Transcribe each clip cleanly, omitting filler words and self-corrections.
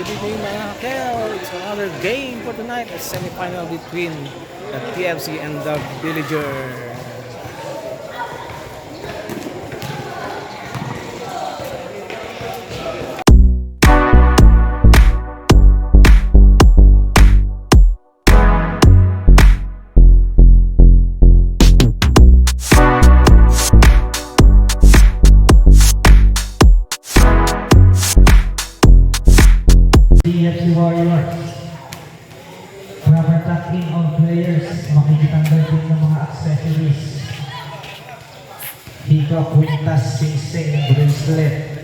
Good evening mga Hakel. It's another game for tonight. A semi-final between the TFC and the Villager. TFC Warriors. Rubber tacking on players. Makikitanggal din ng mga accessories. Hika, kwintas, sing-sing, bracelet.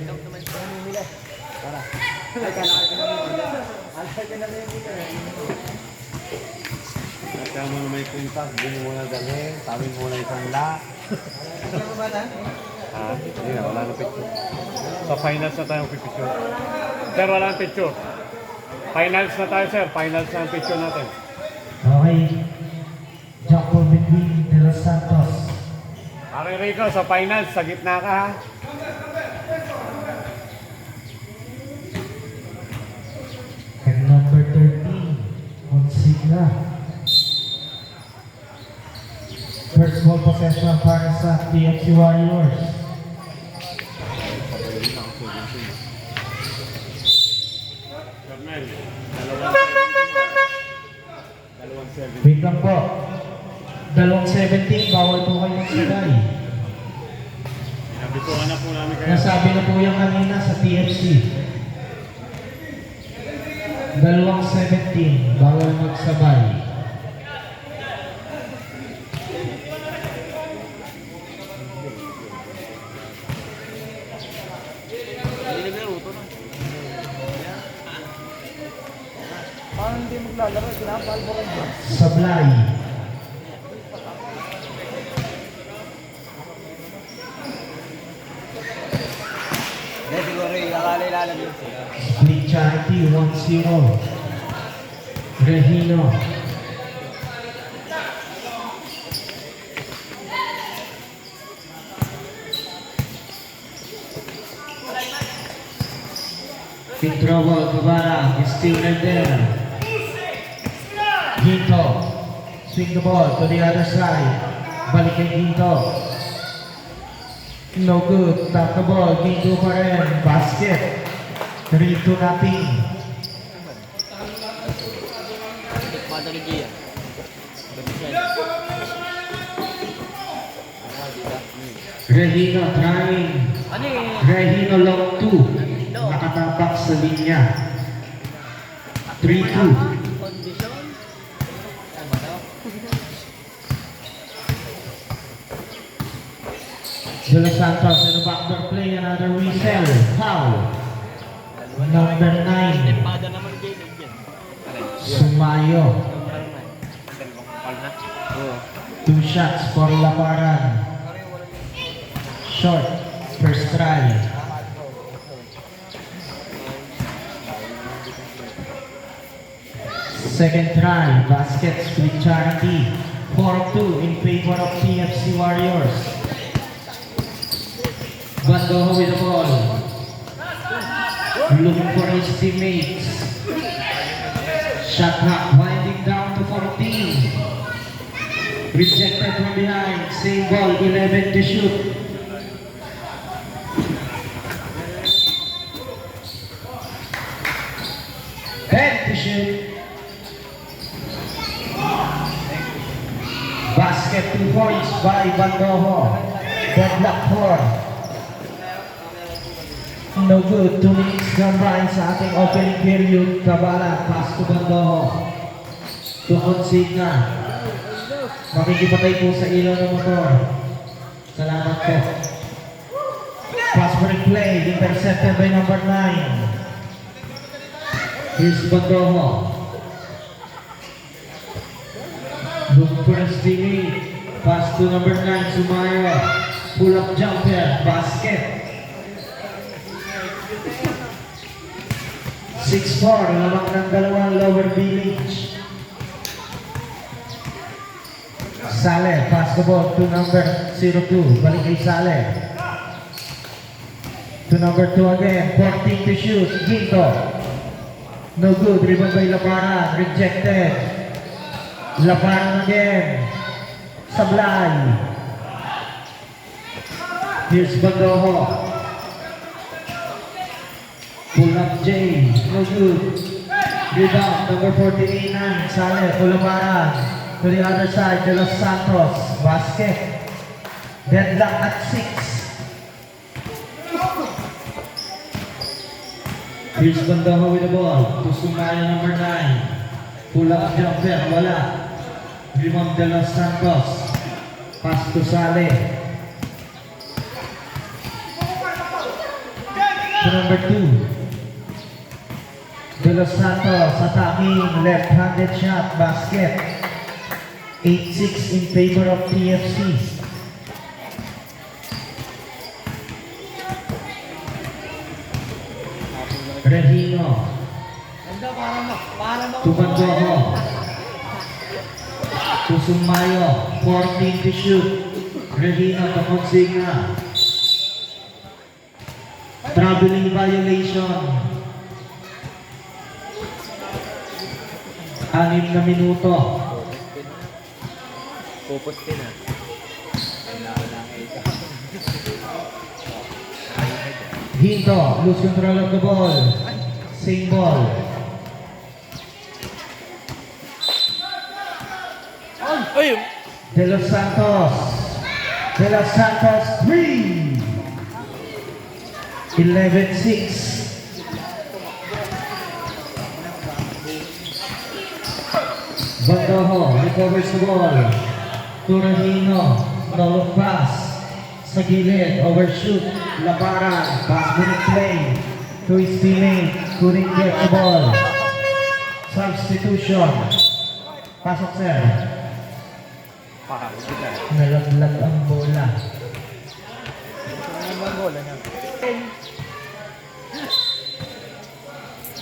Kaya mo na may kwintas, din mo na dalhin, tawin mo na isang la. Hindi na, wala na picture. Sa finals na tayong picture. Sir, wala na picture. Finals na tayo, sir. Finals na ang picture natin. Okay. Jump ball between De Los Santos. Pare Rico, sa finals, sa gitna ka ha. And number 13, Consigna. First ball possession para sa TFC Warriors. Carmel, dalawang 7. Wait lang po. 2-17, bawal po kayo magsagay. Nabituhan na po namin kayo. Nasabi na po yan kanina sa TFC. 2-17, bawal magsabay. Parang hindi maglalaro, pinapalbo ka ba? Sablay. Hindi, siguro yung akala ilalagay sila. Split Charity 1-0. Regino. Pintrobo, Guevara is still right there. Ginto. Swing the ball to the other side. Balik kay Ginto. No good. Tap the ball. Ginto pa rin. Basket. 3-0. Regino trying. Regino long 2. Nakatapak sa linya. 3-2. De Los Santos in the backdoor play, another resell. Foul. Number 9. Sumayo. 2 shots for Laparan. Short. First try. Second try. Basket split Charity. 4-2 in favor of TFC Warriors. Bandoho with the ball. Looking for his teammates. Shot clock winding down to 14. Rejected from behind. Same ball, 11 to shoot. And to shoot. Basket 2 points by Bandoho. Deadlock 4. No good. 2 minutes gone by sa ating opening period. Kabala, pass to Bandoho. To Consigna. Makikipatay po sa ilaw ng motor. Salamat po. Pass for play. Intercepted by number 9. Here's Bandoho. Look for his teammate. Pass to number 9, Sumaya. Pull up jumper. Basket. 6-4, lamang ng dalawang lower village. Sale, pass the ball to number 02. Balik kay Sale. To number 2 again. 14 to shoot. Ginto. No good. Rebound by Laparan. Rejected. Laparan again. Sablay. Here's Bandojo. Pull up Jay. No good. Rebound. Number 48 9. Sale. Laparan. To the other side. De Los Santos. Basket. Deadlock at 6. Here's Bandojo with the ball. To Sumaya number 9. Pull up jumper. Wala. Rebound De Los Santos. Pass to Sale. To number 2. De Los Santos attacking. Left-handed shot. Basket. 8-6 in favor of TFC. Regino. To Bandojo. To Sumayo. 14 to shoot. Regino to Consigna. Traveling violation. 6 na minuto. Pupusti na. Hinto. Lose control of the ball. Same ball. Ay! De Los Santos. De Los Santos 3. 11-6. Bandojo recovers the ball. Turahino. No look pass. Sa gilid. Overshoot. Laparan. Pass minute play. To his teammate. Couldn't get the ball. Substitution. Pasok sir. Nalaglag ang bola.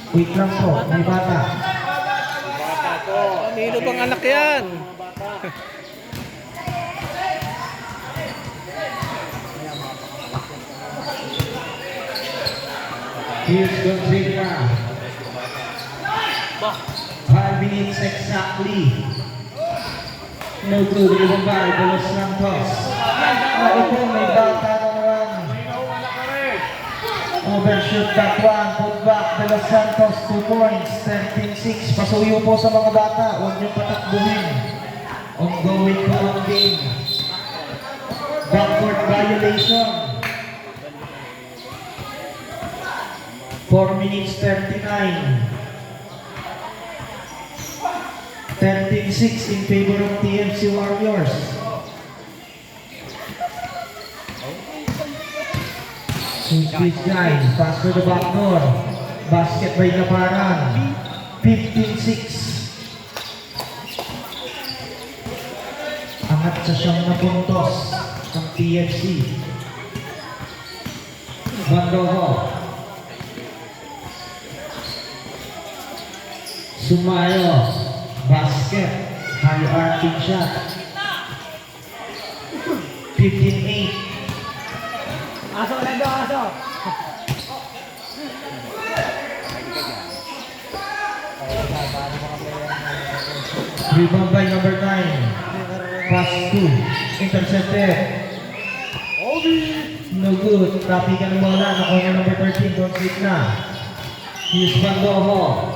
Wait lang po, may bata. Kanino bang anak yan? Here's Gonzaga. 5 minutes exactly. No good, rebound by De Los Santos. Ako po, may bata naman. Overshoot that one, put back De Los Santos, 2 points, 13-6. Pasuyo po sa mga bata, huwag niyo patakbuhin. Ongoing po ang game. Backcourt violation. 4 minutes 39. 13-6 in favor of TFC Warriors. Switch guys, pass to the back door. Basket by Laparan. 15-6. Angat sa 9 na puntos ng TFC. Bandojo. Sumayo. Basket. High arcing shot. 15-8. Aso lang daw, aso! Rebound by number 9. Pass 2. Intercepted. No good. Tapikan ng bola. Nakuha niya number 13. Don't sleep na. Here's Bandojo.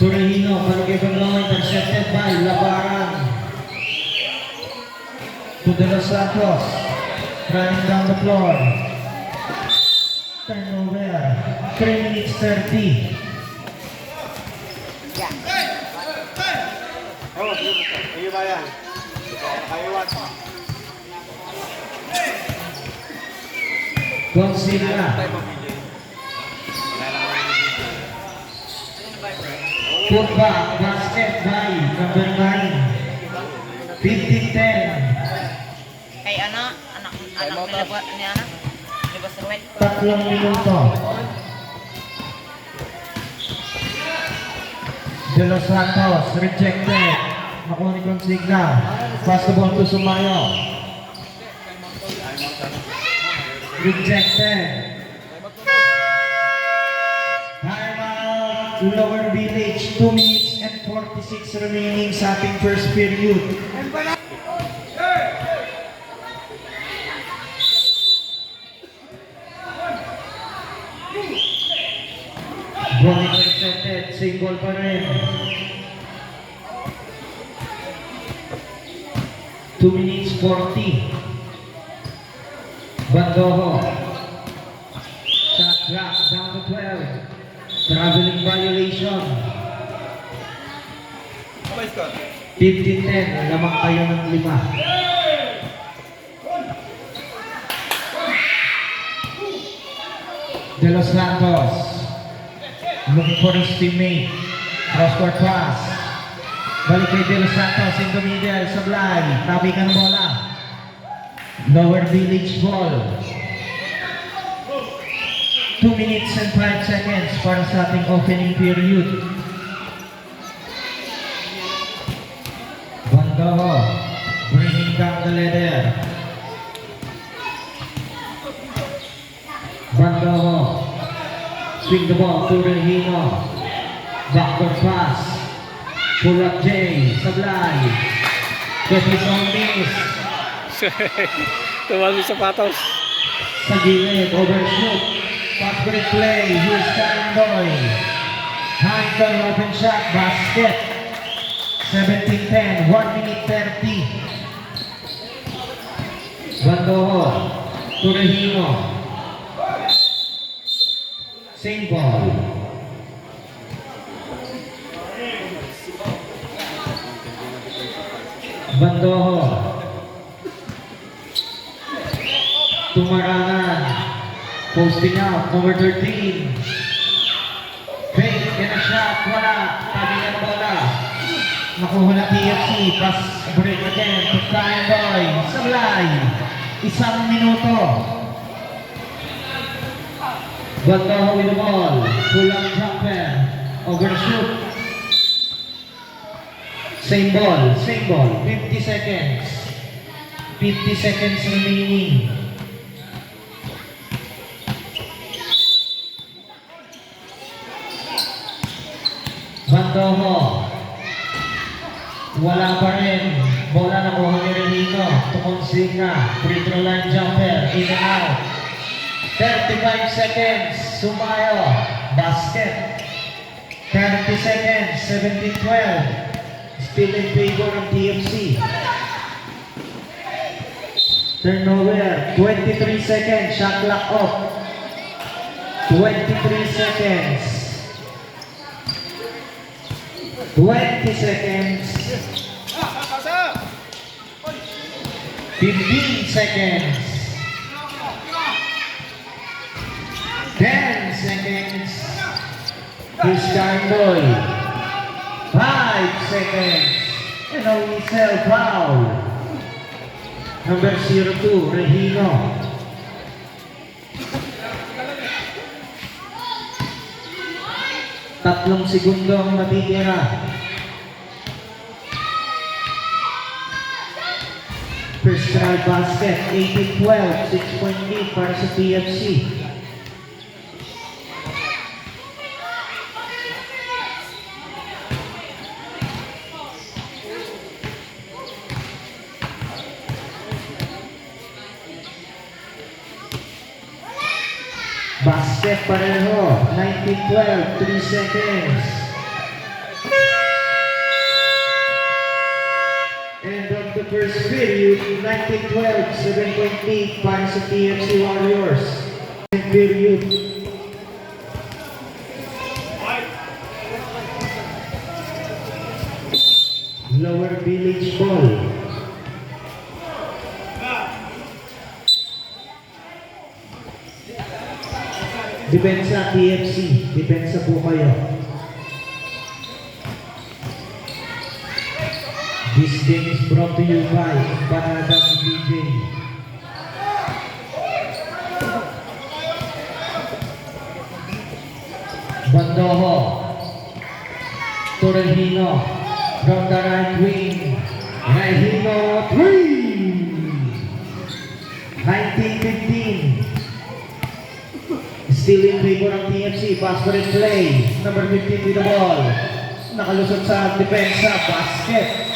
Turahino. Palagay Bandojo. Intercepted by Laparan. To De Los Santos. Running down the floor. Turnover. 3 minutes 30. Iyo ba yan? Kaiwan. Gonzaga. Put back. Basket by number 9. 15-10. Kay anak nilabas ni anak. Nilabas sa bed. 3 minuto. De Los Santos, rejected. Nakuha ni Consigna. Pass the ball to Sumayo. Rejected. Lower Village. 2 minutes and 46 remaining sa ating first period. Ball intercepted. Same ball pa rin. 2 minutes 40. Bandoho. Shot clock down to 12. Traveling violation. 15-10. Lamang kayo ng 5. De Los Santos. Looking for his teammate. Cross-court pass. Balik kay De Los Santos in the middle. Sablay. Tabi ka ng bola. Lower Village ball. 2 minutes and 5 seconds para sa ating opening period. Bandoho. Bringing down the leader. Bandoho. Swing the ball to Regino. Backdoor pass. Pull up Jay. Sablay. Get his own miss. Tumal yung sapatos. Sa gilid. Overshoot. Fast break play. Here's Karandoy. Handle open shot. Basket. 17-10. 1 minute 30. Bandoho. To Regino. Same ball. Bandoho. Tumarangan. Posting out. Number 13. Fake. Get a shot. Wala. Tabi ng bola. Nakuha na TFC. Pass break again. To Karandoy. Sablay. 1 minuto. Bandoho with the ball. Pull up jumper. Overshoot. Same ball. 50 seconds. 50 seconds remaining. Bandoho. Wala pa rin. Bola na kuha ni Renito. Tumonsigna. Free throw line jumper. In and out. 35 seconds. Sumayo. Basket. 30 seconds. 17-12. Still in favor of TFC. Turnover. 23 seconds. Shot clock off. 23 seconds. 20 seconds. 15 seconds. 10 seconds. Here's Karandoy. 5 seconds. And a whistle foul. Number 02, Regino. Tatlong segundo ang natitira. First try basket, 18-12, 6-point lead para sa TFC. Basket pareho, 19-12, 3 seconds. End of the first period, 19-12, 7-point lead para sa TFC Warriors. Second period. Lower Village ball. Depensa TFC, depensa po kayo. This game is brought to you by Banada DJ. Bandoho. Torrehino from the right wing. Regino 3. 19-15. Still in favor ng TFC. Pass for it play. Number 15 with the ball. Nakalusot sa depensa. Basket.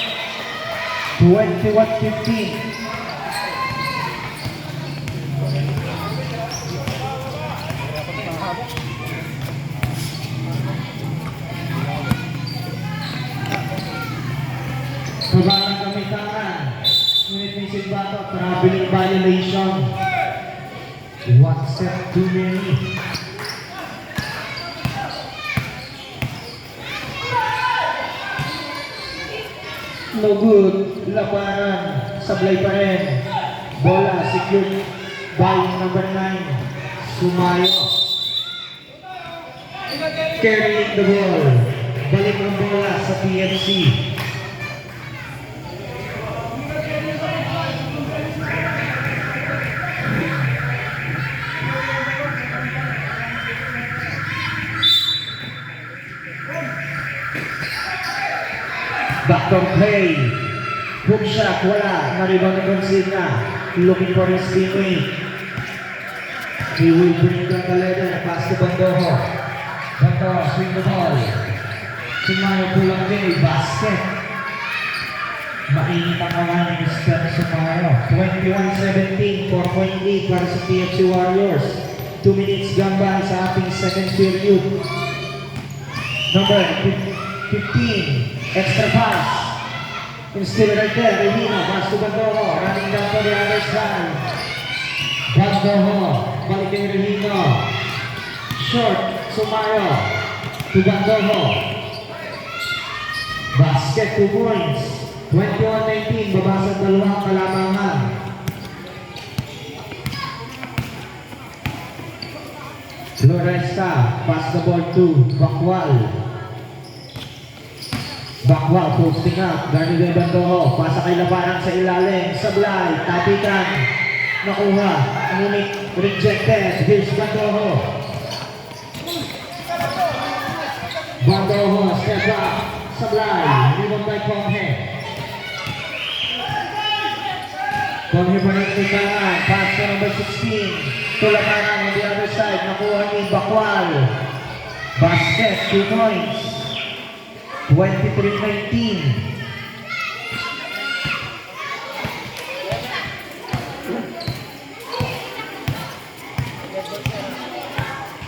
21-15. Kabalang kamitangan. Ngunit may sigbato. Traveling violation. One step too many. No good. Labanan. Sablay pa rin. Bola secured by number 9. Sumayo. Carrying the ball. Balik ang bola sa PFC. Backdoor play. Hook shot, wala. Na-rebound na Consigna. Looking for his teammate. He will bring down the ladder. Pass to Bandojo. Bandojo, swing the ball. Sumayo pulang day. Basket. Mainit ang kawan ni Mr. Sumayo. 21-17. 4.8 para sa TFC Warriors. 2 minutes gone by sa ating second period. Number 15. Extra pass. And still right there, Rehino, pass to Bandojo, running down to the other side. Bandojo, balik kay Rehino. Short, Sumayo, to Bandojo. Basket, 2 points. 21-19, babasag dalawang kalamangan. Floresta, pass the ball to Bakwal. Bakwal posting up, Garni de Bandojo, pasa kay Labanan sa ilalim, sablay, tapikan, nakuha, ngunit rejected. Here's Bandojo. Bandojo, step up, sablay, rebound by Konghe. Konghe pa rin tikangan, pass to number 16, to Labanan on the other side, nakuha ni Bakwal. Basket, 2 points. 23-19.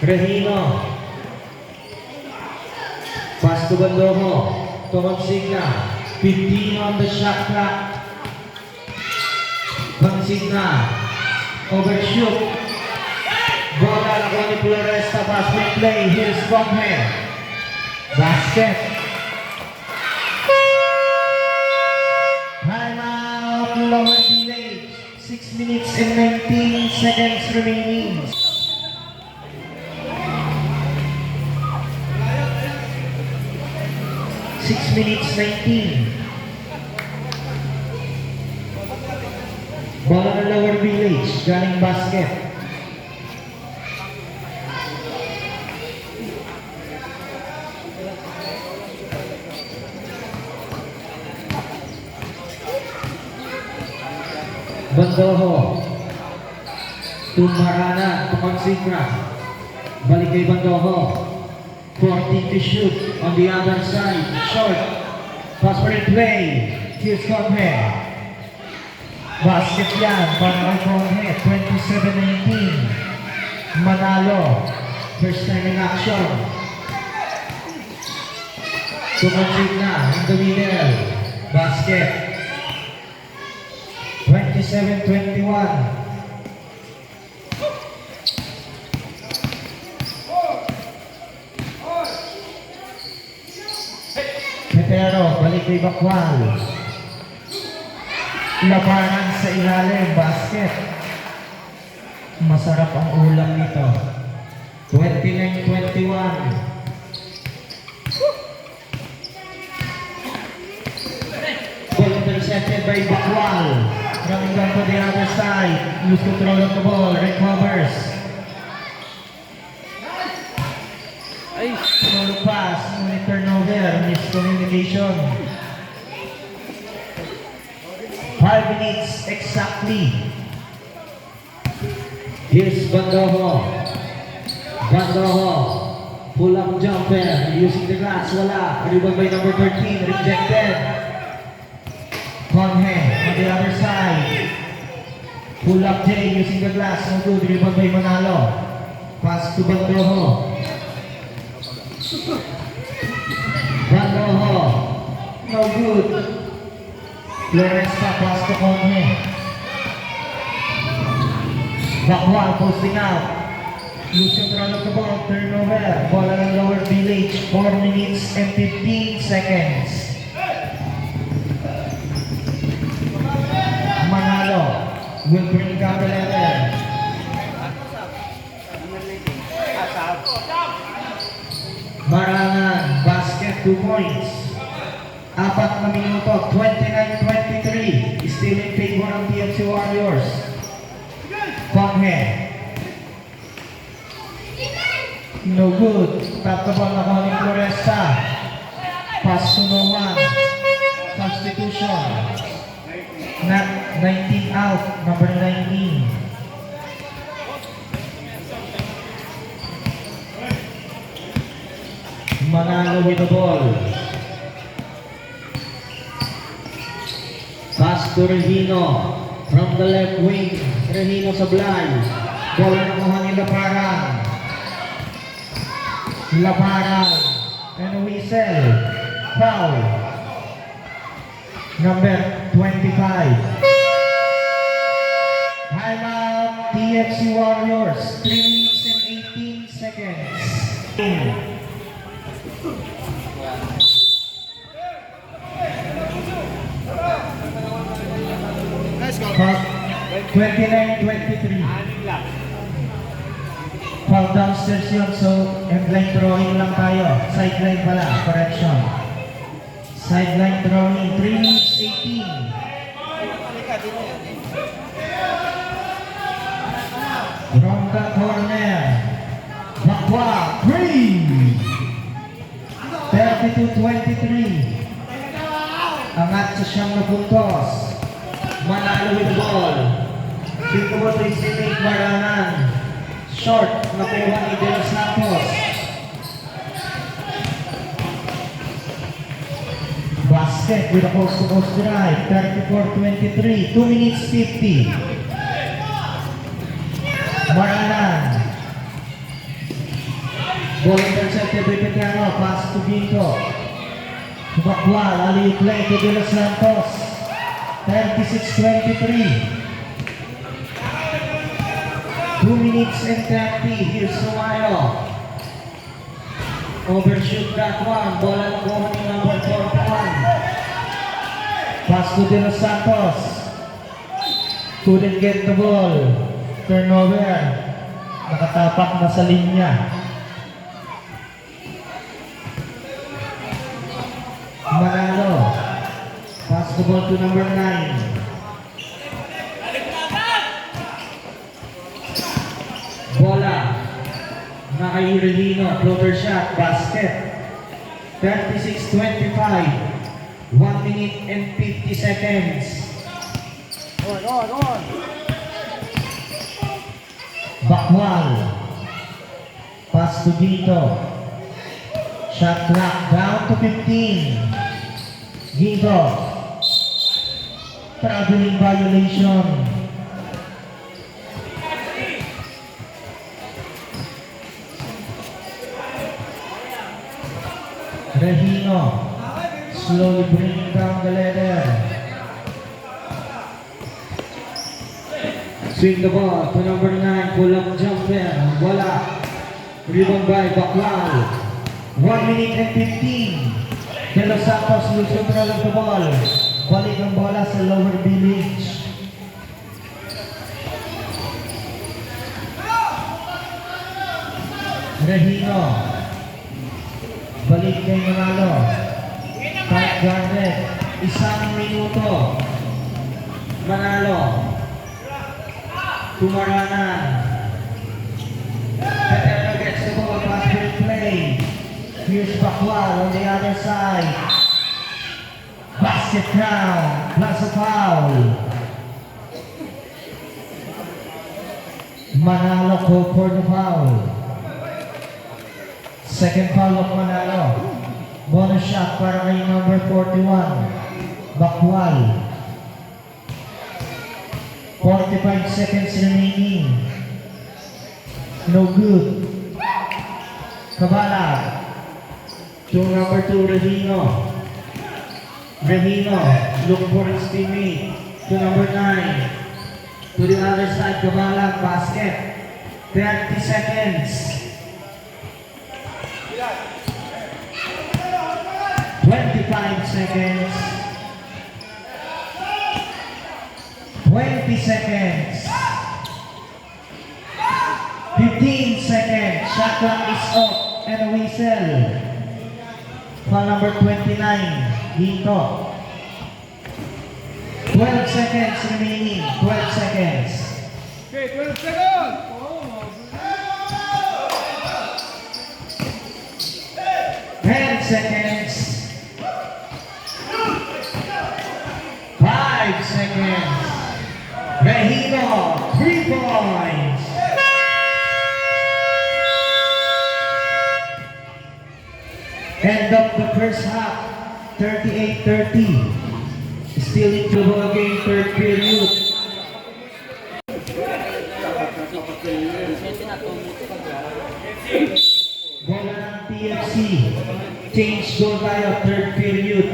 Rehino. Pass to Bandojo. To Consigna. 15 on the shot clock. Consigna. Overshoot. Bola nakuha ni Floresta. Pass to play. Here's Konghe. Basket. Lower delay, 6 minutes and 19 seconds remaining. Six minutes 19. Bola ng Lower Village, galing basket. Bandojo. Tumarana to Consigna. Balik kay Bandojo. 14 to shoot on the other side. Short. Pass for it play. Here's Konghe. Basket yan para kay Konghe. 27-19. Manalo. First time in action. To Consigna in the middle. Basket. 27-21. Petero, balik kay Bakwal. Labanan sa ilalim, basket. Masarap ang ulam nito. 29-21. Ball intercepted by Bakwal. Running down to the other side. Lose control of the ball. Recovers. Ay, Solo pass. Ngunit turnover. Miscommunication. 5 minutes exactly. Here's Bandojo. Bandoho. Pull-up jumper. Using the glass. Wala. Rebound by number 13. Rejected. Conhe on the other side. Pull-up J using the glass. No good. Rebound by Manalo. Pass to Bandoho. Bandoho. No good. Floresta pass to Conhe. Bakwal posting out. Lose control of the ball. Turnover. Ball on lower village. 4 minutes and 15 seconds. Manalo will bring down the letter. Marangan, basket 2 points. 4 na minuto, 29-23. Still in favor ng TFC Warriors. Conhe. No good. Tap the ball na Connie Floresta. Pass to no one. Substitution. Not 19 out. Number 19. Manalo with the ball. Pass to Regino. From the left wing. Regino sa blind. Ball na nakuha ni Laparan. Laparan. And a whistle. Foul. Number 25. Timeout TFC Warriors. 3 minutes and 18 seconds. 29-23. Foul downstairs yun, so endline throwing lang tayo. Sideline pala, correction. Sideline throwing, 3 minutes 18. From the corner, Bakwa, 3! 32-23. Angat sa siyang na puntos. Manalo with the ball. Dito mo ito isinake Maranan. Short, nakuha ni Del Santos. Basket with a post-to-post drive. 34-23. 2 minutes 50. Maranan. Ball intercepted by Petrano. Pass to Ginto. Bakwal, alley play to De Los Santos. 36-23. 2 minutes and 30. Here's Sumayo. Overshoot that one. Ball at home ni number 41. Pass to De Los Santos. Couldn't get the ball. Turnover. Nakatapak na sa linya. Manalo. Pass the ball to number 9. Bola. Naka-Irelino. Floater shot. Basket. 36-25. 1 minute and 50 seconds. Bakwal. Pass to Ginto. Shot clock down to 15. Ginto. Traveling violation. Regino. Slowly bringing down the ladder. Swing the ball to number 9. Pull-up jumper. Wala. Rebound by Bakwal. 1 minute and 15. De Los Santos lose control of the ball. Balik ang bola sa lower village. Regino. Balik kay Manalo. Tight guarded. 1 minuto. Manalo. Tumaranan. Peterno gets the ball. Pass play. Here's Bakwal on the other side. Basket down. Plus a foul. Manalo called for the foul. Second foul of Manalo. Bonus shot para kay number 41. Bakwal. 45 seconds remaining. No good. Kabala. To number 2, Regino. Regino, look for his teammate. To number 9. To the other side, Kabala, basket. 30 seconds. 25 seconds. 20 seconds. 15 seconds. Shot clock is up and a whistle. Foul number 29. Dito. 12 seconds remaining. 12 seconds. Okay, 12 seconds! 10 seconds. 5 seconds. Regino, 3 points. End of the first half, 38-30. Still in the ball game, third period. Bola ng TFC. Change goal tayo, third period.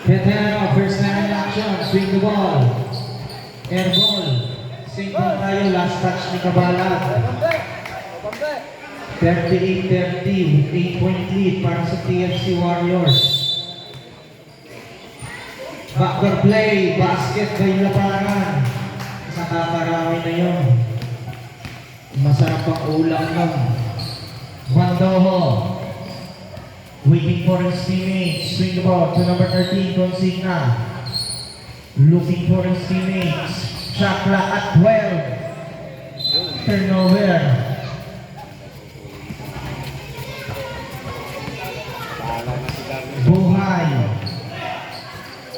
Veterano, first time in action, swing the ball. Air ball. Single tayo, last touch ni Kabala. 38-30, 8-point lead para sa TFC Warriors. Backdoor play, basket by Laparan. Sa kakarami na yun. Masarap ang ulam ng Bandoho. Waiting for his teammates. Swing the ball to number 13, Consigna. Looking for his teammates. Shot clock at 12. Turnover. Buhay.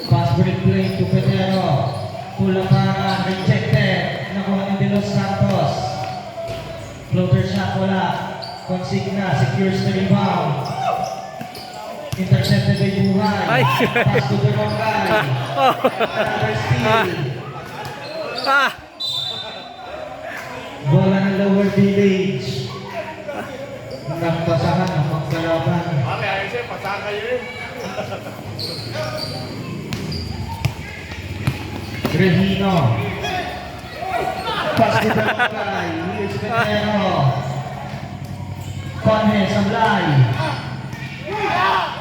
Pass break play to Pedro. Pulaparan, rejected. Nakuha ni De Los Santos. Floater shot, wala. Consigna, secures the rebound. Intercepted by Buhay. Ay. Pass to the wrong guy. Another steal. Bola ng lower village. Nagpasahan ang magkalaban. Mami, ayun siya, pasahan kayo rin. Regino. Pass to the wrong guy. Here's Pedro. Conhe, Sablay.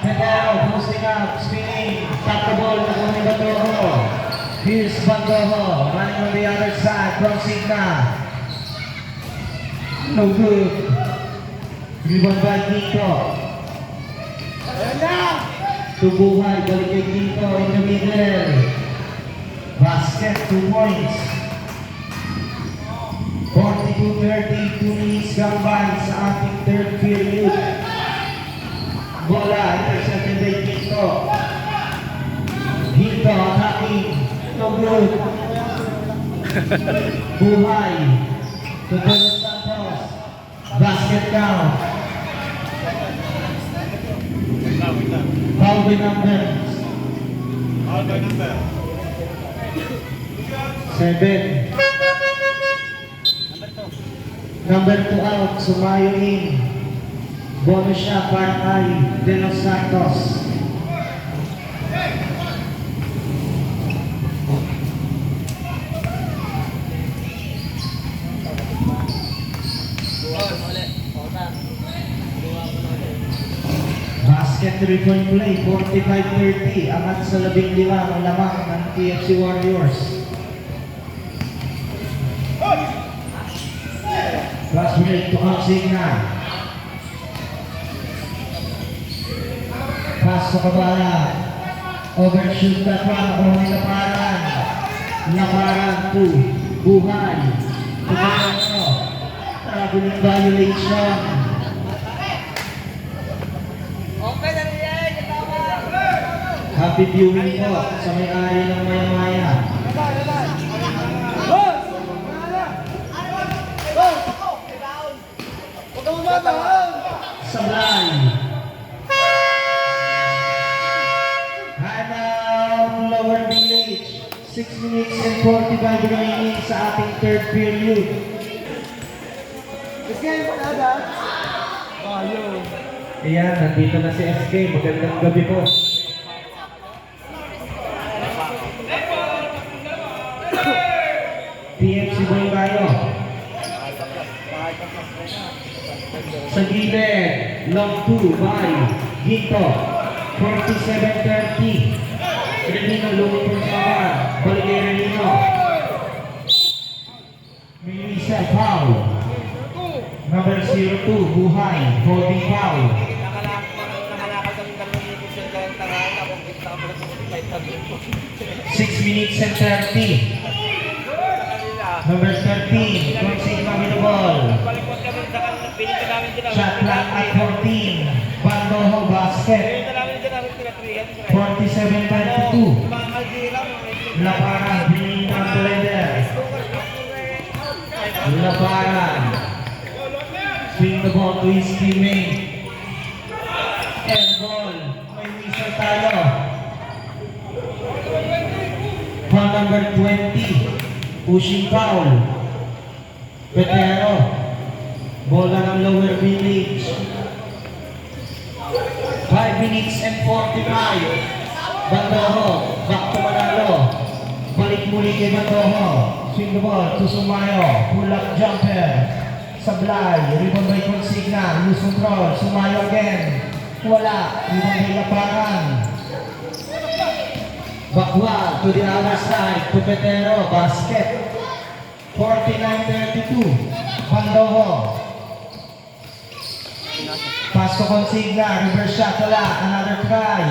Pedro, posting up, spinning. Tap the ball, nakuha ni Bandoho. Here's Bandoho, running on the other side from Signa. No good. Rebound by Kiko. To Buhay, balik kay Kiko in the middle. Basket, 2 points. 42-30, 2 minutes gone by sa ating third period. Bola, intercepted by Kiko. Kiko, attacking. No good. Buhay. To De Los Santos. Basket count. Foul by numbers. All by number. 7. Number 2 out, Sumayo in. Bonus shot para kay De Los Santos. Basket 3-point play, 45-30. Angat sa 15 ang lamang ng TFC Warriors. Last break to Consigna. Pass to Kabala. Overshoot that one. Nakuha ni Laparan. Laparan to Buhay. To Pedro. Traveling violation. Happy viewing po sa may-ari ng Maya-Maya. Sablay. Hanang Lower Village. 6 minutes and 45 remaining sa ating third period. Ayan, nandito na si SK. Magandang gabi po. TFC Boy tayo. Sa gilid, long 2 by Ginto. 47-30. Renino lumipon sa bar. Balik kay Renino. May reset foul. Number 02, Buhay. Holding foul. 6 minutes and 30. Number 13, Consig Maminobol. Shot clock at 14. Bandoho basket. 47-22. Laparan, bringing down the leader. Laparan. Swing the ball to his teammate. End ball. May whistle tayo. Foul number 20. Pushing foul. Petero. Bola ng Lower Village. 5 minutes and 45. Bandoho. Back to Manalo. Balik muli kay Bandoho. Swing the ball to Sumayo. Pull up jumper. Sablay. Rebound by Consigna. Lose control. Sumayo again. Wala. Rebound by Laparan. Bakwal to the other side to Petero, basket. 49-32. Bandoho. Pass to Consigna, reverse shot, wala. Another try.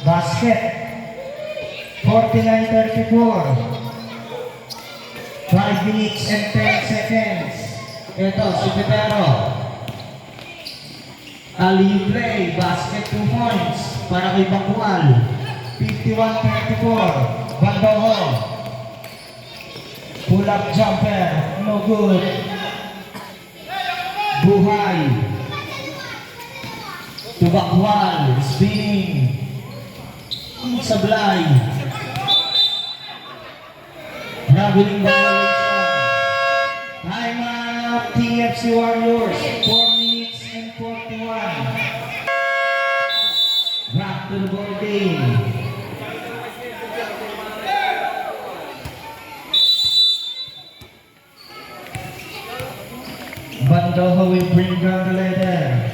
Basket. 49-34. 5 minutes and 10 seconds. Ito, si Petero. Alley play, basket 2 points para kay Bakwal. 51-34. Bandoho. Pull up jumper. No good. Buhay. To Bakwal. Spinning. Sablay. Traveling violation. Time out. TFC Warriors. 4 minutes and 41. Back to the ball game. Bandoho will bring down the leader.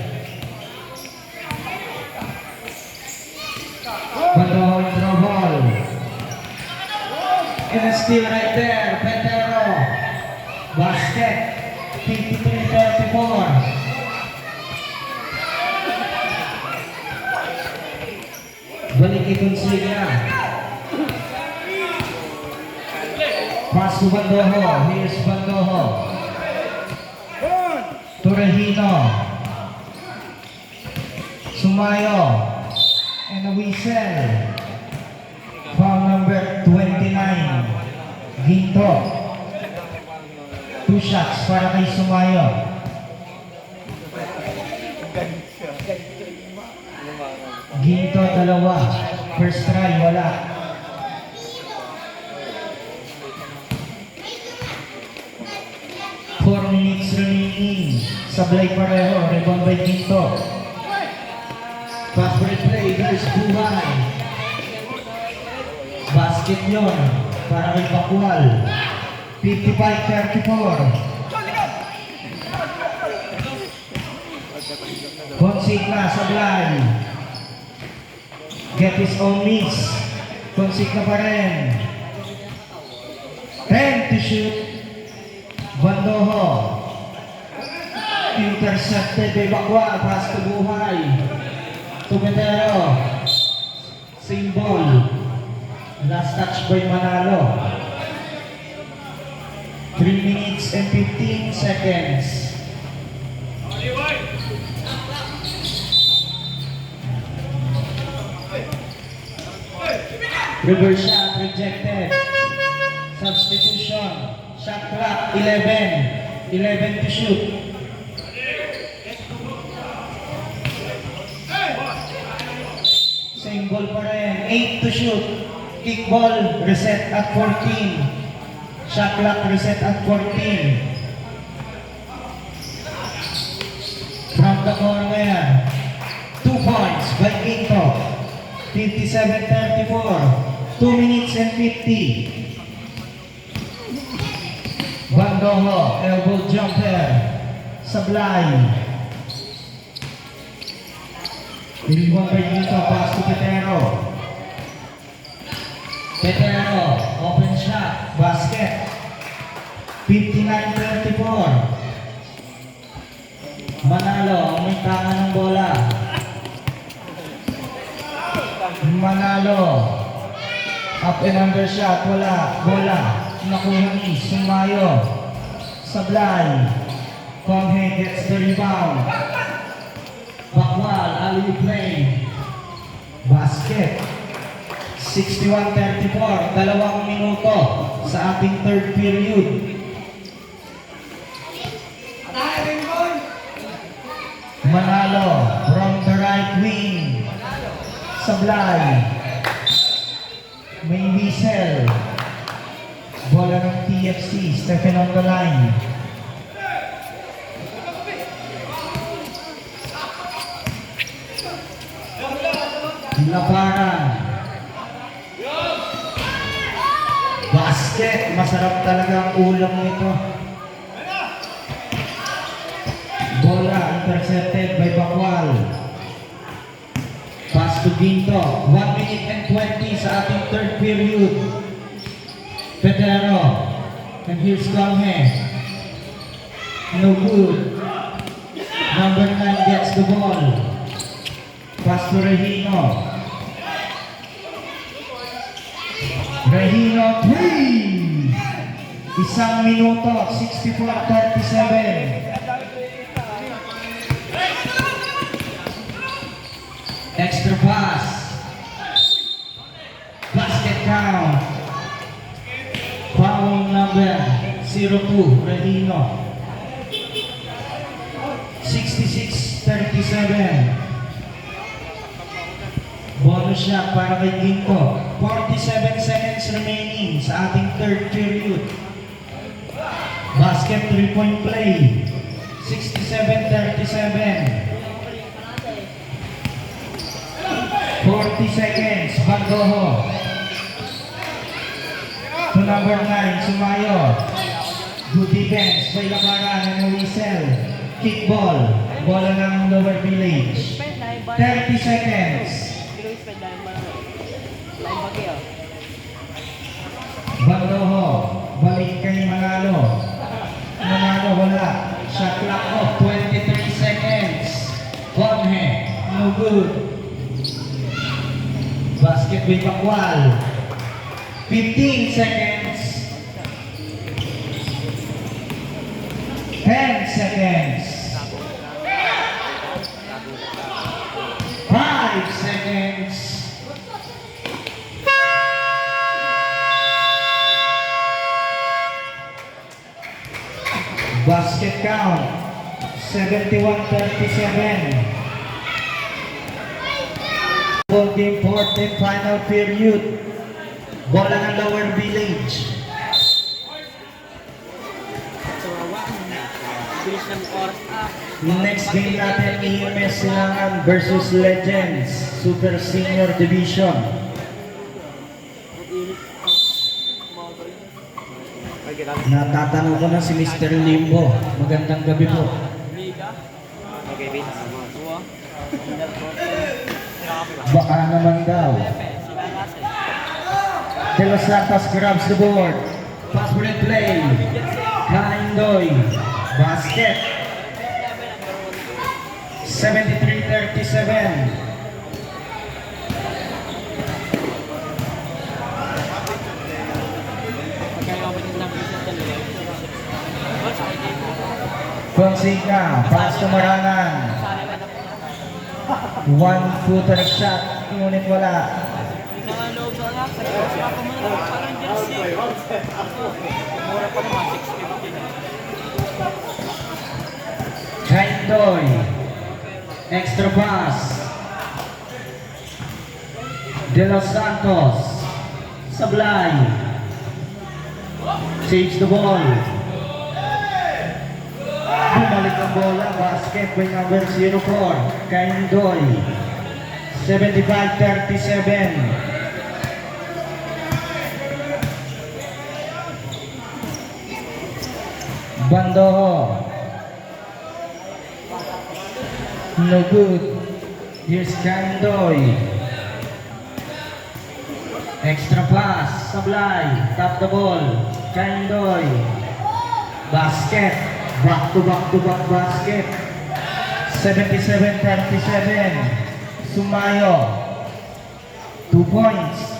Bandoho in trouble. And it's still right there. Petero. Basket. 53-34. Balik itong siya. Pass to Bandoho. Here's Bandoho. Torrehino. Sumayo. And a whistle. Foul number 29. Ginto. 2 shots para kay Sumayo. Ginto, 2. First try, wala. Minutes remaining. Sablay pareho. Rebound by Ginto. Fast break play. There's Buhay. Basket yun. Para kay Bakwal. 55-34. Consigna, Sablay. Get his own miss. Consigna pa rin. 10 to shoot. Bandoho. Intercepted by Bakwal. Pass to Buhay. To Petero. Same ball. Last touch by Manalo. 3 minutes and 15 seconds. Reverse shot rejected. Substitution. Shot clock 11. 11 to shoot. Same ball pa rin. 8 to shoot. Kick ball. Reset at 14. Shot clock reset at 14. From the corner. 2 points by Quinto. 57-34. 2 minutes and 50. Bandoho, elbow jumper. Sablay. Piliwan by Quinto, pass to Petero. Petero, open shot, basket. 59-34. Manalo, may tama ng bola. Manalo. Up and under shot, wala. Bola. Nakuha ni Sumayo. Sablay. Konghe gets the rebound. Bakwal, alley play. Basket. 61-34. 2 minuto sa ating third period. Manalo from the right wing. Sablay. May whistle. Bola ng TFC. Stephen on the line. Labaran. Basket. Masarap talaga ang ulam nito. Bola intercepted by Bakwal. Pass to Ginto. 1 minute and 20 sa ating third period. Petero. And here's Konghe. No good. Number 9 gets the ball. Pass to Regino. Regino 3. Isang minuto. 64-37. Extra pass. Basket count. Foul number 02, Regino. 66-37. Bonus shot para kay Ginto. 47 seconds remaining sa ating third period. Basket 3-point play. 67-37. 40 seconds, Bandoho. To number 9, Sumayo. Good defense by Labaran and a whistle. Kick ball. Bola ng Lower Village. 30 seconds. Bandoho. Balik kay Manalo. Manalo wala. Shot clock off. 23 seconds. Konghe. No good. Basket by Bakwal. 15 seconds. 10 seconds. 5 seconds. Basket count. 71-37. Ball game fourth and final period. Bola ng Lower Village. Next game natin, EMS Silangan versus Legends Super Senior Division. Natatanong ko na si Mr. Limbo. Magandang gabi po. Baka naman daw. De Los Santos grabs the board. Pass for the play. Kaindoy. Basket. 73-37. Fonseca. Pass to Marangan. 1-footer shot. Ngunit wala. Kaindoy. Extra pass. De Los Santos. Sablay. Saves the ball. Bumalik ang bola. Basket by number 04. Kaindoy. 75-37. Bandoho. No good. Here's Kaindoy. Extra pass. Sablay. Tap the ball. Kaindoy. Basket. Back to back basket. 77-37. Sumayo. 2 points.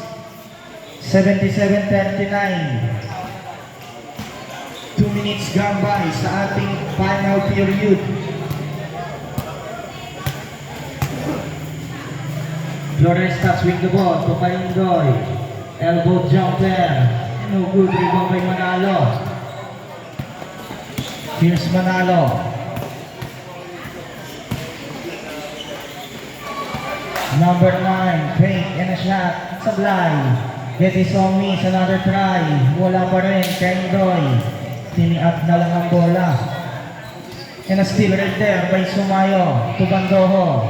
77-39. 2 minutes gone by sa ating final period. Floresta swing the ball to Kaindoy. Elbow jumper. No good. Rebound by Manalo. Here's Manalo. Number 9. Fake and a shot. Sablay. Get his on miss. Another try. Wala pa rin. Kaindoy. Tini-up na lang ang bola. And a steal right there by Sumayo to Bandoho.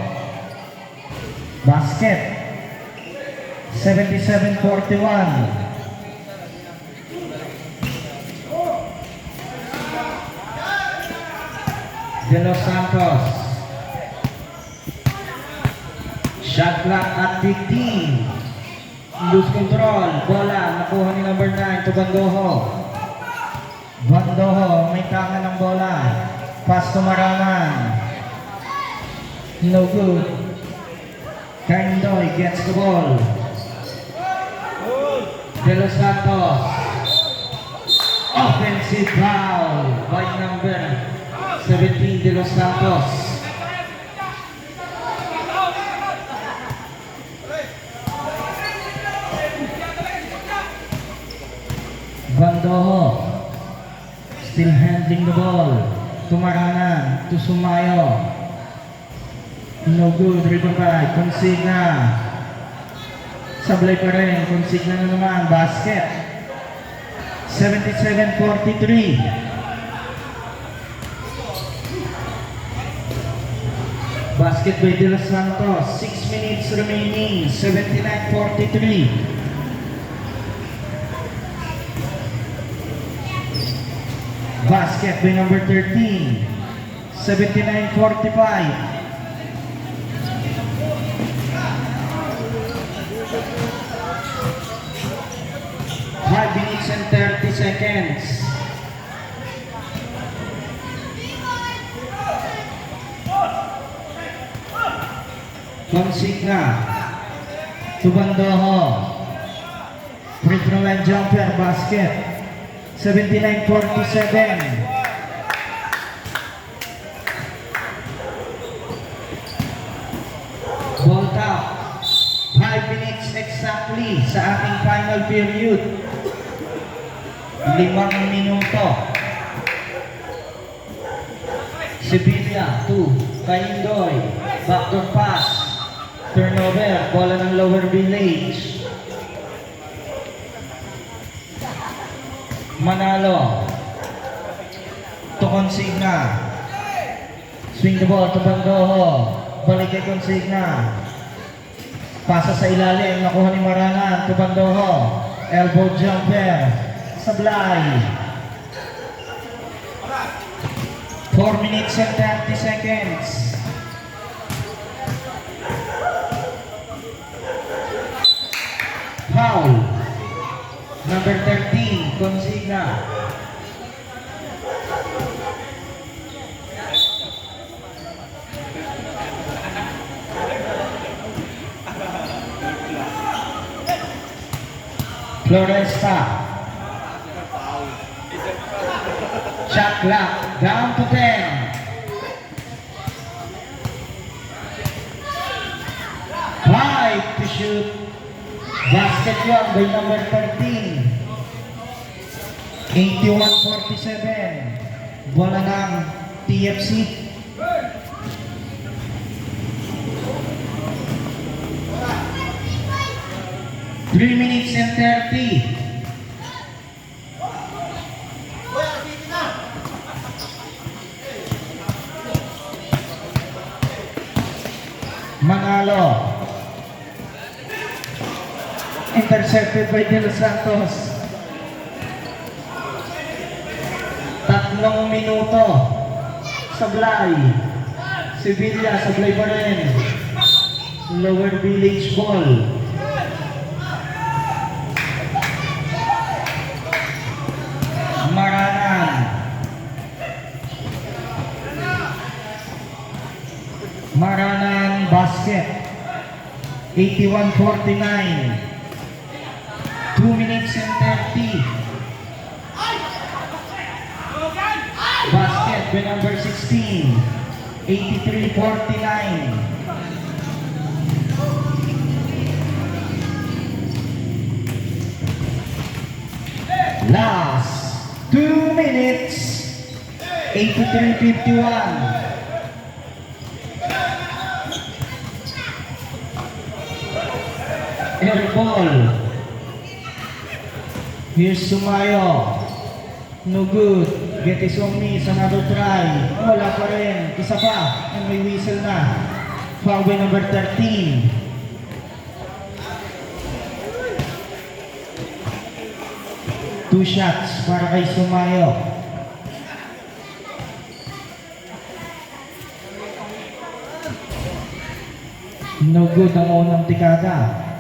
Basket. 77-41. De Los Santos. Shot clock at 15. Lose control. Bola. Nakuha ni number 9 to Bandoho. Bandoho. May tangan ng bola. Pass to Marangan. No good. Kaindoy gets the ball. De Los Santos. Offensive foul by number 17 De Los Santos. Bandoho still handling the ball. Tumaranan to Sumayo. No good, rebound by Consigna. Sablay pa rin, Consigna na naman, basket. 77-43. Basket by De Los Santos, 6 minutes remaining, 79-43. Basket by number 13, 79-45. Five minutes and 30 seconds. Consigna to Bandoho. Free throw line jumper basket. 79-47. Ball top. 5 minutes exactly sa ating final period. 5 minuto. Sevilla 2. Kaindoy. Backdoor pass. Turnover. Bola ng Lower Village. Manalo. To Consigna. Swing the ball to Bandoho. Balik kay Consigna. Pasa sa ilalim. Nakuha ni Marangan to Bandoho. Elbow jumper. Sablay. 4 minutes and 30 seconds. Foul. Number 13, Consigna. Floresta. Shot clock down to 10. 5 to shoot. Basket. basket yun by number 13. 81-47. Bola ng TFC. Three minutes and 30. Manalo. Intercepted by De Los Santos. 3 minuto. Sablay. Sevilla, sablay pa rin. Lower Village ball. Maranan. Maranan basket. 81-49. 2 minutes and 30. Basket by number 16. 83-49. Last 2 minutes. 83-51. Air ball. Here's Sumayo. No good. Get his own miss. Another try. Wala pa rin. Isa pa. And may whistle na. Foul by number 13. Two shots para kay Sumayo. No good ang unang tikada.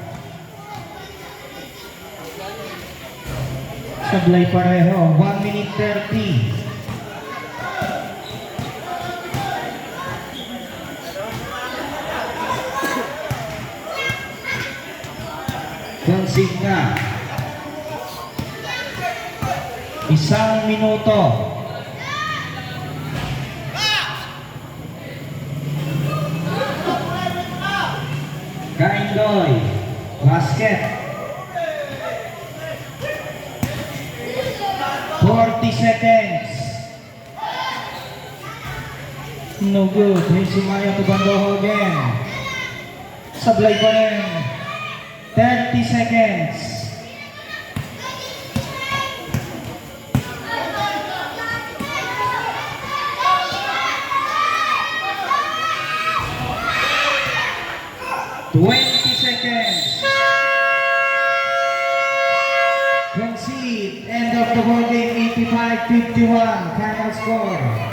Sablay pareho. 1 minute 30. Consigna. 1 minuto. Kaindoy. Basket. 40 seconds. No good. May Sumaya to Bandoho again. Sablay pa rin. 30 seconds. Concede. End of the ball game. 85-51. Final score.